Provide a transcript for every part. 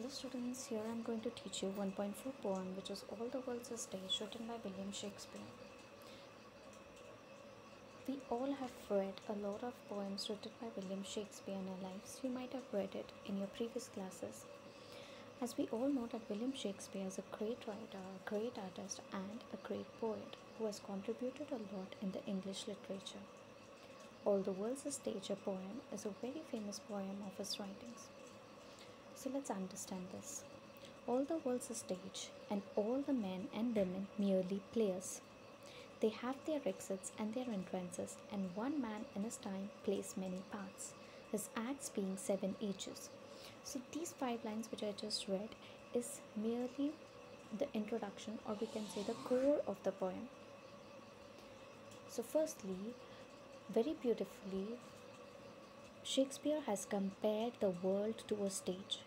Hello students, here I am going to teach you 1.4 poem which is All the World's a Stage, written by William Shakespeare. We all have read a lot of poems written by William Shakespeare in our lives. You might have read it in your previous classes. As we all know that William Shakespeare is a great writer, a great artist and a great poet who has contributed a lot in the English literature. All the World's a Stage, a poem, is a very famous poem of his writings. So let's understand this. All the world's a stage, and all the men and women merely players. They have their exits and their entrances, and one man in his time plays many parts, his acts being 7 ages. So these 5 lines which I just read is merely the introduction, or we can say the core of the poem. So firstly, very beautifully, Shakespeare has compared the world to a stage,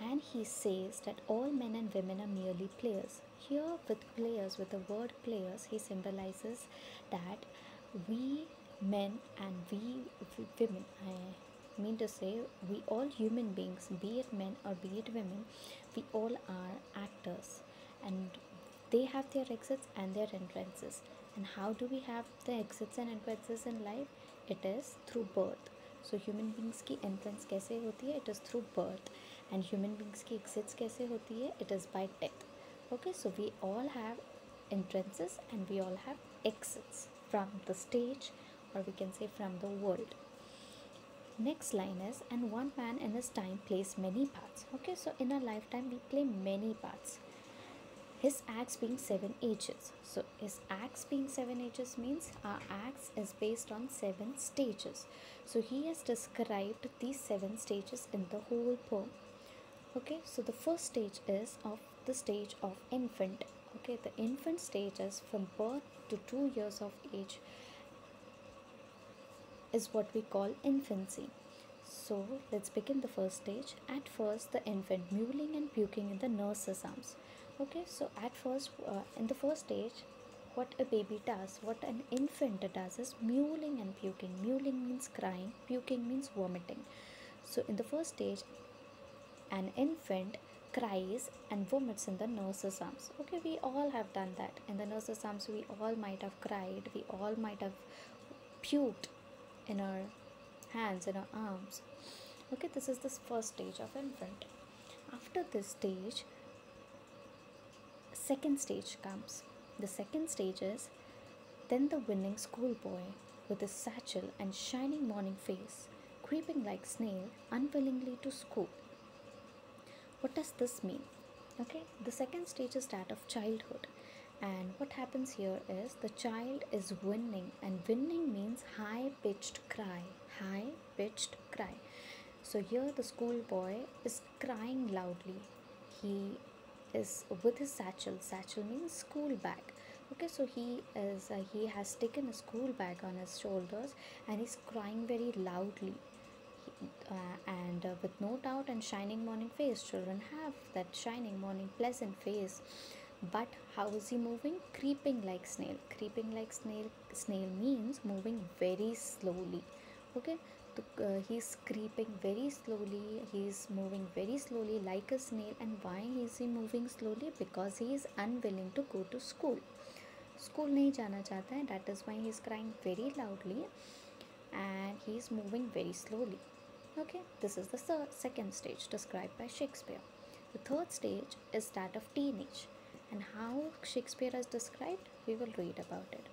and he says that all men and women are merely players. Here, with players, with the word players, he symbolizes that we men and we women, I mean to say, we all human beings, be it men or be it women, we all are actors, and they have their exits and their entrances. And how do we have the exits and entrances in life? It is through birth. So human beings की entrance कैसे होती है? It is through birth. And human beings की exits कैसे होती है? It is by death. Okay, so we all have entrances and we all have exits from the stage, or we can say from the world. Next line is, and one man in his time plays many parts. Okay, so in our lifetime we play many parts. His acts being 7 ages. So his acts being 7 ages means our acts is based on 7 stages. So he has described these 7 stages in the whole poem. Okay, so the first stage is of the stage of infant. Okay, the infant stage is from birth to 2 years of age is what we call infancy. So let's begin the first stage. At first, the infant mewling and puking in the nurse's arms. Okay, so at first, in the first stage, what a baby does, what an infant does is mewling and puking. Mewling means crying, puking means vomiting. So in the first stage, an infant cries and vomits in the nurse's arms. Okay, we all have done that. In the nurse's arms, we all might have cried, we all might have puked in our hands, in our arms. Okay, this is the first stage of infant. After this stage, second stage comes. The second stage is then the winning schoolboy with his satchel and shining morning face, creeping like snail unwillingly to school. What does this mean? Okay, the second stage is that of childhood, and what happens here is the child is winning, and winning means high pitched cry. High pitched cry. So here the schoolboy is crying loudly. He is with his satchel. Satchel means school bag. Okay, so he has taken a school bag on his shoulders and he's crying very loudly. And with no doubt and shining morning face, children have that shining morning pleasant face. But how is he moving? Creeping like snail. Creeping like snail. Snail means moving very slowly. Okay, he's creeping very slowly, he's moving very slowly like a snail. And why is he moving slowly? Because he is unwilling to go to school. School नहीं जाना चाहता है, that is why he is crying very loudly and he is moving very slowly. Okay, this is the second stage described by Shakespeare. The third stage is that of teenage, and how Shakespeare has described, we will read about it.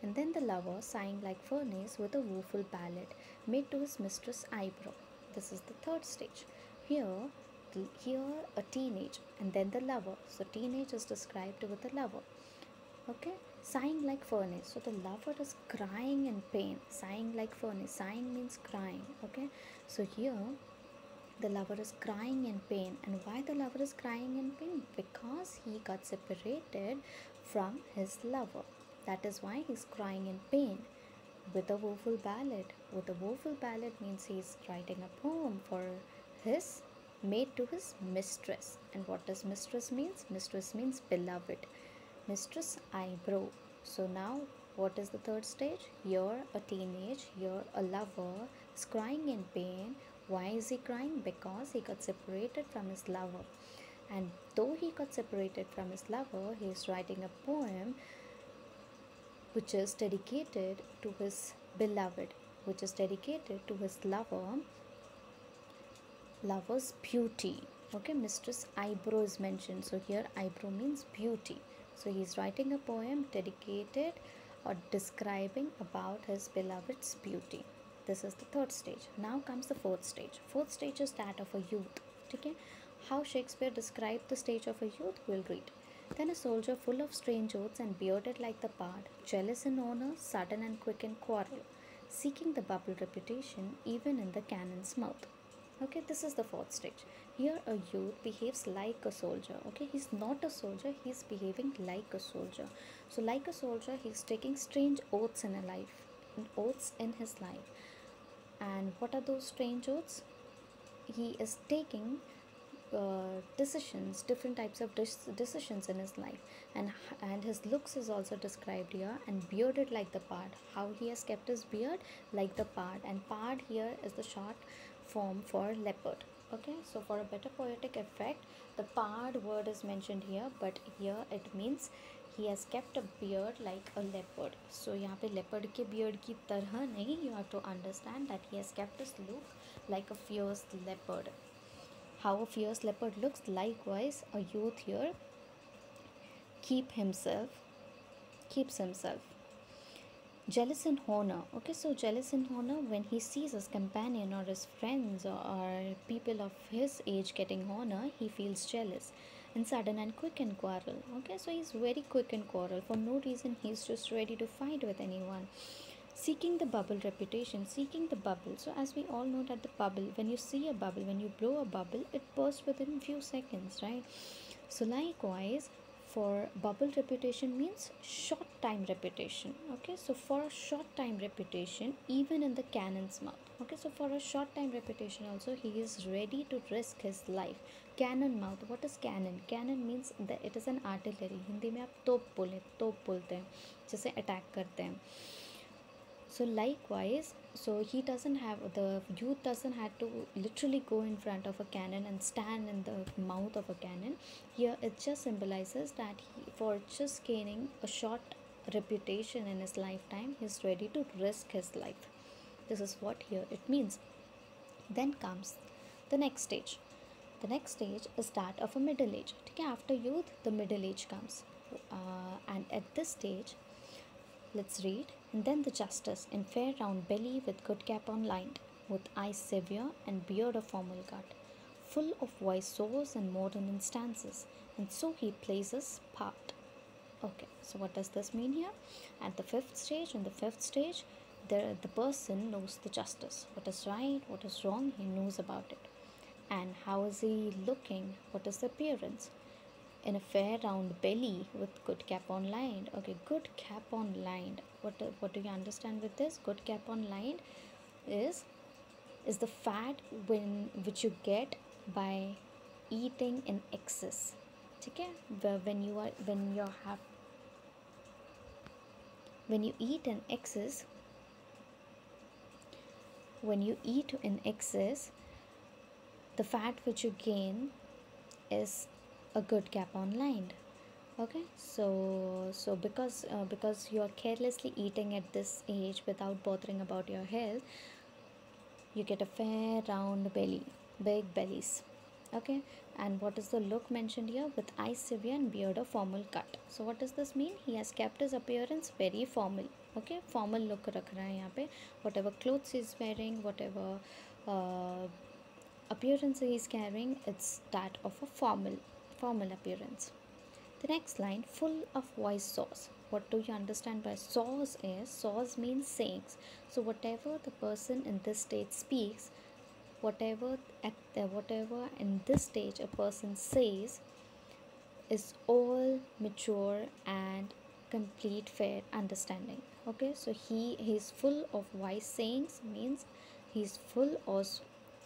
And then the lover, sighing like furnace with a woeful ballad, made to his mistress' eyebrow. This is the third stage. Here a teenage, and then the lover. So teenage is described with the lover. Okay, sighing like furnace. So the lover is crying in pain. Sighing like furnace. Sighing means crying. Okay, so here the lover is crying in pain. And why the lover is crying in pain? Because he got separated from his lover. That is why he's crying in pain. With a woeful ballad. With a woeful ballad means he's writing a poem for his made to his mistress. And what does mistress means? Mistress means beloved. Mistress eyebrow. So now what is the third stage? You're a teenage, you're a lover, is crying in pain Why is he crying? Because he got separated from his lover. And though he got separated from his lover, he is writing a poem which is dedicated to his beloved, which is dedicated to his lover's beauty. Okay, Mistress Eyebrow is mentioned. So here eyebrow means beauty. So he's writing a poem dedicated or describing about his beloved's beauty. This is the third stage. Now comes the fourth stage. Fourth stage is that of a youth. Okay, how Shakespeare described the stage of a youth, we'll read. Then a soldier full of strange oaths and bearded like the bard, jealous in honor, sudden and quick in quarrel, seeking the bubble reputation even in the cannon's mouth. Okay, this is the fourth stage. Here a youth behaves like a soldier. Okay, he's not a soldier, he's behaving like a soldier. So like a soldier, he's taking strange oaths in his life. And what are those strange oaths? He is taking decisions, different types of decisions in his life, and his looks is also described here. And bearded like the pard, how he has kept his beard like the pard, and pard here is the short form for leopard. Okay, so for a better poetic effect, the pard word is mentioned here, but here it means he has kept a beard like a leopard. So यहाँ पे leopard के beard की तरह नहीं, you have to understand that he has kept his look like a fierce leopard. How a fierce leopard looks, likewise a youth here keeps himself jealous in honor. Okay, so jealous in honor, when he sees his companion or his friends or people of his age getting honor, he feels jealous. And sudden and quick in quarrel. Okay, so he's very quick in quarrel. For no reason, he's just ready to fight with anyone. Seeking the bubble reputation, seeking the bubble. So as we all know that the bubble, when you see a bubble, when you blow a bubble, it bursts within few seconds, right? So likewise, for bubble reputation means short time reputation. Okay, so for a short time reputation, even in the cannon's mouth. Okay, so for a short time reputation also, he is ready to risk his life. Cannon mouth, what is cannon? Cannon means that it is an artillery. Hindi में आप तोप बोलते हैं, जैसे attack करते हैं. So likewise, so he doesn't have, the youth doesn't have to literally go in front of a cannon and stand in the mouth of a cannon. Here it just symbolizes that for just gaining a short reputation in his lifetime, he's ready to risk his life. This is what here it means. Then comes the next stage. The next stage is that of a middle age. Okay, after youth, the middle age comes. And at this stage, let's read. And then the justice, in fair round belly with good cap on lined, with eyes severe and beard of formal cut, full of wise saws and modern instances, and so he plays his part. Okay, so what does this mean here? At the fifth stage, the person knows the justice. What is right, what is wrong, he knows about it. And how is he looking? What is the appearance? In a fair round belly with good cap on lined. Okay, good cap on lined. What do you understand with this? Good cap on lined is the fat which you get by eating in excess. Okay, when you eat in excess, the fat which you gain is a good cap on lined. Okay, so because you are carelessly eating at this age without bothering about your health, you get a fair round belly, big bellies. Okay, and what is the look mentioned here? With eyes severe and beard of formal cut. So what does this mean? He has kept his appearance very formal. Okay, formal look रख रहा है यहाँ पे. Whatever clothes he is wearing, whatever appearance he is carrying, it's that of a formal appearance. The next line, full of wise saws. What do you understand by saws? Saws means sayings. So whatever the person in this state speaks, whatever in this stage a person says, is all mature and complete fair understanding. Okay, so he is full of wise sayings, means he's full of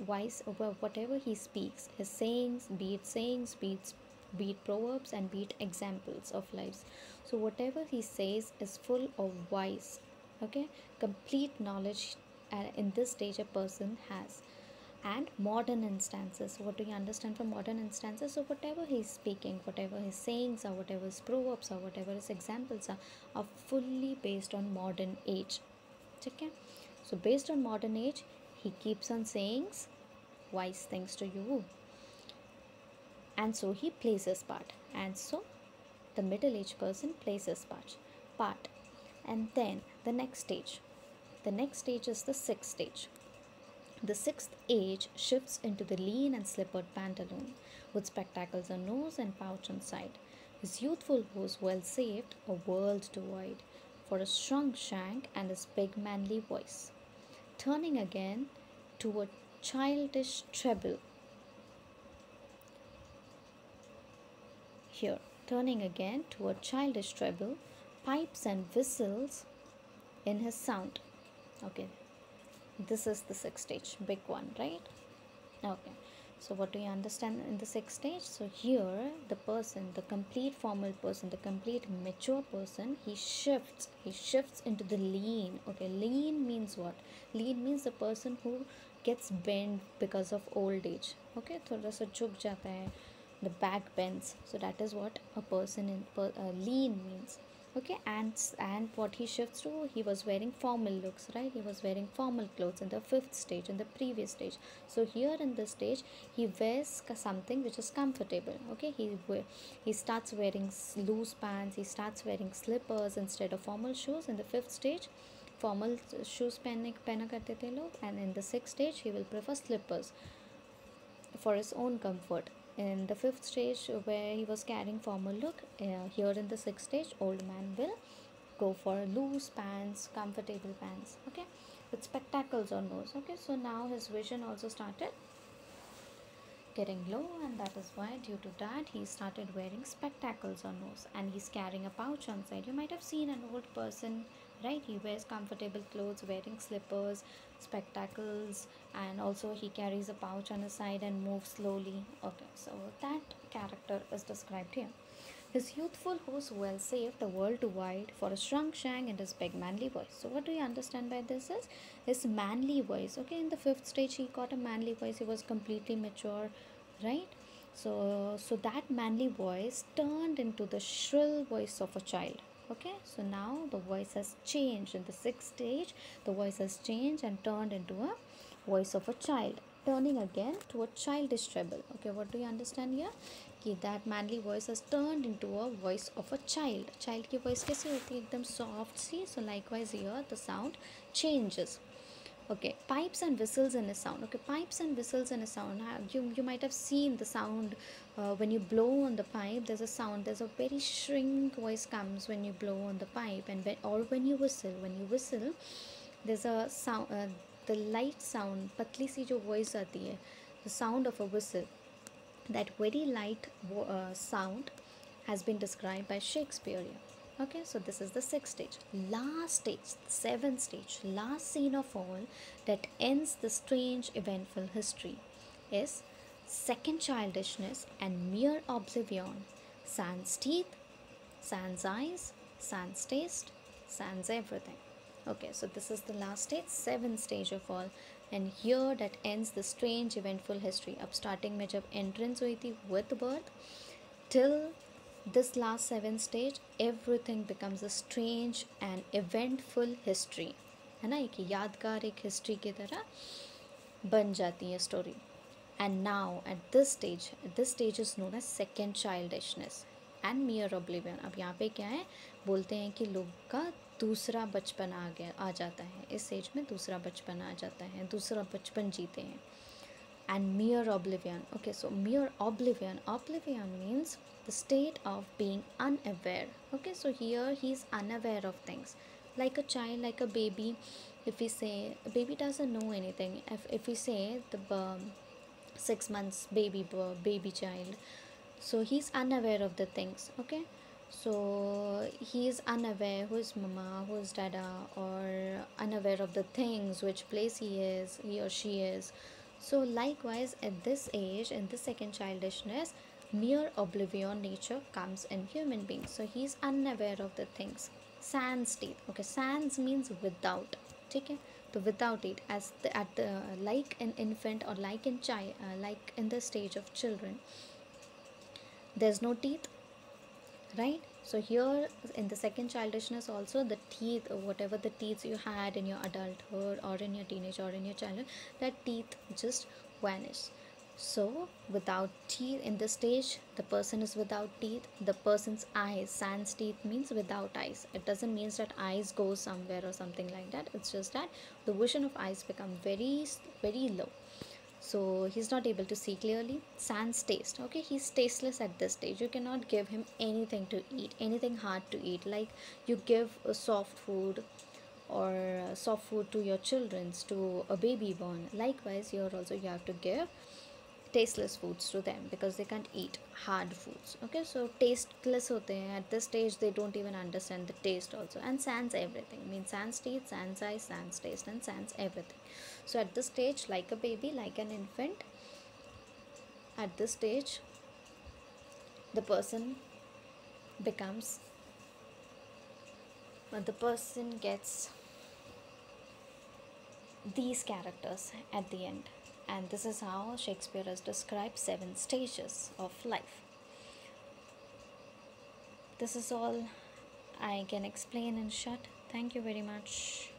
wise over whatever he speaks. His sayings, be it proverbs and be it examples of lives. So whatever he says is full of wise, okay, complete knowledge in this stage a person has. And modern instances, what do you understand from modern instances? So whatever he's speaking, whatever his sayings are, whatever his proverbs are, whatever his examples are fully based on modern age. Okay, so based on modern age, he keeps on saying wise things to you, and so he plays his part, and so the middle-aged person plays his part. And then the next stage is the sixth stage. The sixth age shifts into the lean and slippered pantaloon, with spectacles on nose and pouch on side. His youthful horse well saved, a world to wide, for a strong shank and his big manly voice. Turning again to a childish treble. Here, turning again to a childish treble, pipes and whistles in his sound. Okay, this is the sixth stage, big one, right? Okay, so what do you understand in the sixth stage? So here the person, the complete formal person, the complete mature person, he shifts into the lean. Okay, lean means what? Lean means the person who gets bent because of old age. Okay, थोड़ा सा झुक जाता है, the back bends. So that is what a person lean means. Okay, and what he shifts to, he was wearing formal looks, right? He was wearing formal clothes in the fifth stage, in the previous stage. So here in this stage, he wears something which is comfortable. Okay, he starts wearing loose pants, he starts wearing slippers instead of formal shoes. In the fifth stage, formal shoes पहना करते थे लोग, and in the sixth stage he will prefer slippers for his own comfort. In the fifth stage, where he was carrying formal look, here in the sixth stage, old man will go for loose pants, comfortable pants. Okay, with spectacles on nose. Okay, so now his vision also started getting low, and that is why, due to that, he started wearing spectacles on nose, and he's carrying a pouch on side. You might have seen an old person, right? He wears comfortable clothes, wearing slippers, spectacles, and also he carries a pouch on his side and moves slowly. Okay, so that character is described here. His youthful horse well saved, the world to wide, for a strong shank and his big manly voice. So what do you understand by this is his manly voice. Okay, in the fifth stage he got a manly voice. He was completely mature, right? So that manly voice turned into the shrill voice of a child. Okay, so now the voice has changed. In the sixth stage, the voice has changed and turned into a voice of a child, turning again to a childish treble. Okay, what do you understand here? कि that manly voice has turned into a voice of a child. Child की voice कैसी होती है? एकदम soft C. So likewise here the sound changes. Okay, pipes and whistles in a sound. Okay, pipes and whistles in a sound. You might have seen the sound when you blow on the pipe. There's a sound. There's a very shrink voice comes when you blow on the pipe, and when you whistle. When you whistle, there's a sound. The light sound, पतली सी जो voice आती है, the sound of a whistle. That very light sound has been described by Shakespeare here. Okay, so this is the sixth stage. Last stage, seventh stage, last scene of all that ends the strange eventful history is second childishness and mere oblivion. Sans teeth, sans eyes, sans taste, sans everything. Okay, so this is the last stage, seventh stage of all, and here that ends the strange eventful history. अब starting में जब entrance हुई थी with birth, till this last seventh stage, everything becomes a strange and eventful history. है ना, एक यादगार एक history की तरह बन जाती है story. And now at this stage is known as second childishness and mere oblivion. अब यहाँ पे क्या है, बोलते हैं कि लोग का दूसरा बचपन आ जाता है. इस एज में दूसरा बचपन आ जाता है, दूसरा बचपन जीते हैं. And mere oblivion. Okay, so mere oblivion means the state of being unaware. Okay, so here he is unaware of things, like a child, like a baby. If we say a baby doesn't know anything, if we say the 6 months baby child, so he's unaware of the things. Okay, so he is unaware who is mama, who is dada, or unaware of the things, which place he or she is. So likewise at this age, in the second childishness, mere oblivion nature comes in human beings. So he is unaware of the things. Sans teeth. Okay, sans means without. Okay, So without it, as at the like an infant or like in like in the stage of children, there's no teeth, right? So here in the second childishness also, the teeth, whatever the teeth you had in your adulthood or in your teenage or in your childhood, that teeth just vanish. So without teeth in this stage, the person is without teeth. The person's eyes, sans teeth means without eyes. It doesn't mean that eyes go somewhere or something like that. It's just that the vision of eyes become very low, so he's not able to see clearly. Sans taste, okay, he's tasteless at this stage. You cannot give him anything to eat, anything hard to eat, like you give a soft food or soft food to your children's, to a baby born. Likewise here also you have to give tasteless foods to them because they can't eat hard foods. Okay, so tasteless hote hain at this stage, they don't even understand the taste also. And sans everything means sans teeth, sans eyes, sans taste, and sans everything. So at this stage, like a baby, like an infant, at this stage the person becomes the person gets these characters at the end. And this is how Shakespeare has described 7 stages of life. This is all I can explain in short. Thank you very much.